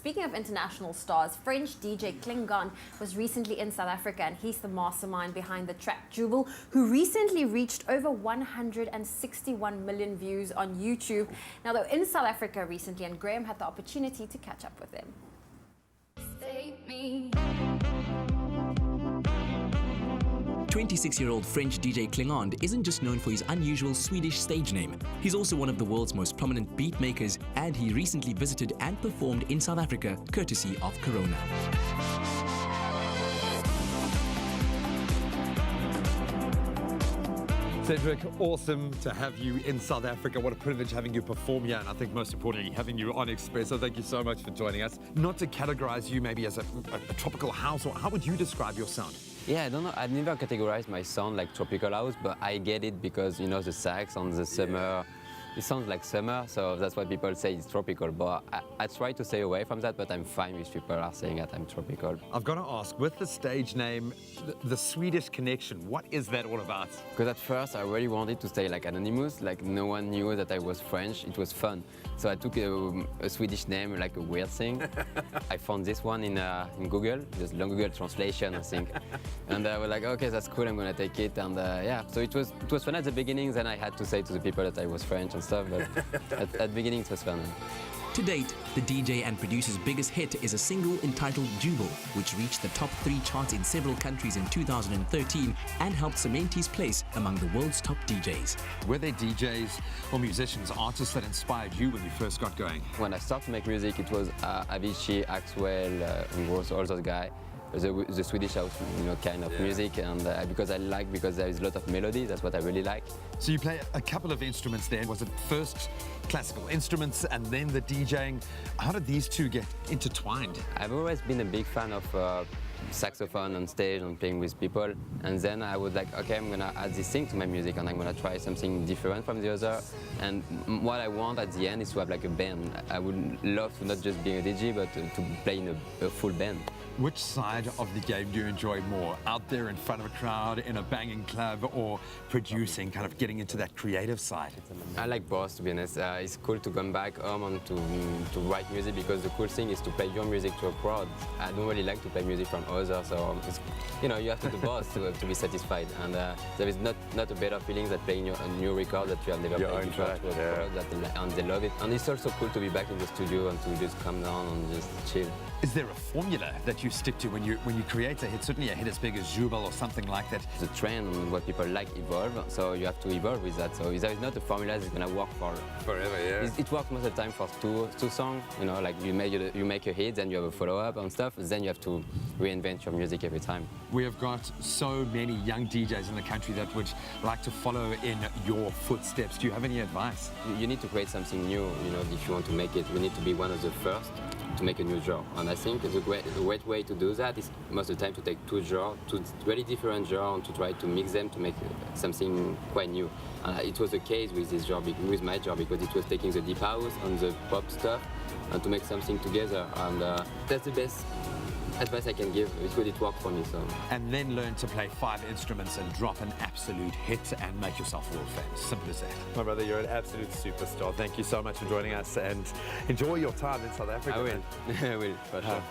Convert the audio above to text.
speaking of international stars, French DJ Klingande was recently in South Africa, and he's the mastermind behind the track Jubel, who recently reached over 161 million views on YouTube. Now, they're in South Africa recently, and Graeme had the opportunity to catch up with him. 26-year-old French DJ Klingande isn't just known for his unusual Swedish stage name. He's also one of the world's most prominent beat makers, and he recently visited and performed in South Africa, courtesy of Corona. Cedric, awesome to have you in South Africa. What a privilege having you perform here, and I think most importantly, having you on Expresso. Thank you so much for joining us. Not to categorize you maybe as a tropical house, or how would you describe your sound? Yeah, I don't know. I'd never categorized my sound like tropical house, but I get it because, you know, the sax on the summer, it sounds like summer, so that's why people say it's tropical. But I try to stay away from that, but I'm fine with people are saying that I'm tropical. I've got to ask, with the stage name, the Swedish connection, what is that all about? Because at first I really wanted to stay like anonymous, like no one knew that I was French. It was fun. So I took a Swedish name, like a weird thing. I found this one in Google, just long Google translation, I think. And I was like, okay, that's cool, I'm gonna take it. And yeah, so it was fun at the beginning. Then I had to say to the people that I was French and stuff, but at the beginning it was fun. To date, the DJ and producer's biggest hit is a single entitled Jubel, which reached the top 3 charts in several countries in 2013 and helped cement his place among the world's top DJs. Were there DJs or musicians, artists that inspired you when you first got going? When I started to make music, it was Avicii, Axwell, all those guys. The Swedish house, you know, kind of music, and because there is a lot of melody, that's what I really like. So you play a couple of instruments there. Was it first classical instruments and then the DJing? How did these two get intertwined? I've always been a big fan of saxophone on stage and playing with people, and then I was like, okay, I'm gonna add this thing to my music and I'm gonna try something different from the other. And what I want at the end is to have like a band. I would love to not just be a DJ, but to play in a full band. Which side of the game do you enjoy more? Out there in front of a crowd, in a banging club, or producing, kind of getting into that creative side? I like both, to be honest. It's cool to come back home and to write music, because the cool thing is to play your music to a crowd. I don't really like to play music from others, so you know, you have to do both to be satisfied. And there is not a better feeling than playing a new record that you have never played before to a crowd, and they love it. And it's also cool to be back in the studio and to just come down and just chill. Is there a formula that you stick to when you create a hit, certainly a hit as big as Jubel or something like that? The trend and what people like evolve, so you have to evolve with that. So there is not a formula that's going to work for forever. Yeah. It works most of the time for two songs. You know, like you make a hit, then you have a follow-up and stuff. Then you have to reinvent your music every time. We have got so many young DJs in the country that would like to follow in your footsteps. Do you have any advice? You need to create something new. You know, if you want to make it, you need to be one of the first to make a new genre. And I think the great way to do that is most of the time to take two very different genres, and to try to mix them to make something quite new. And it was the case with this genre, with my genre, because it was taking the deep house and the pop stuff and to make something together. And that's the best advice I can give, because it worked for me. So. And then learn to play 5 instruments and drop an absolute hit and make yourself world famous. Simple as that. My brother, you're an absolute superstar. Thank you so much for joining us, and enjoy your time in South Africa. I will. I will, for sure.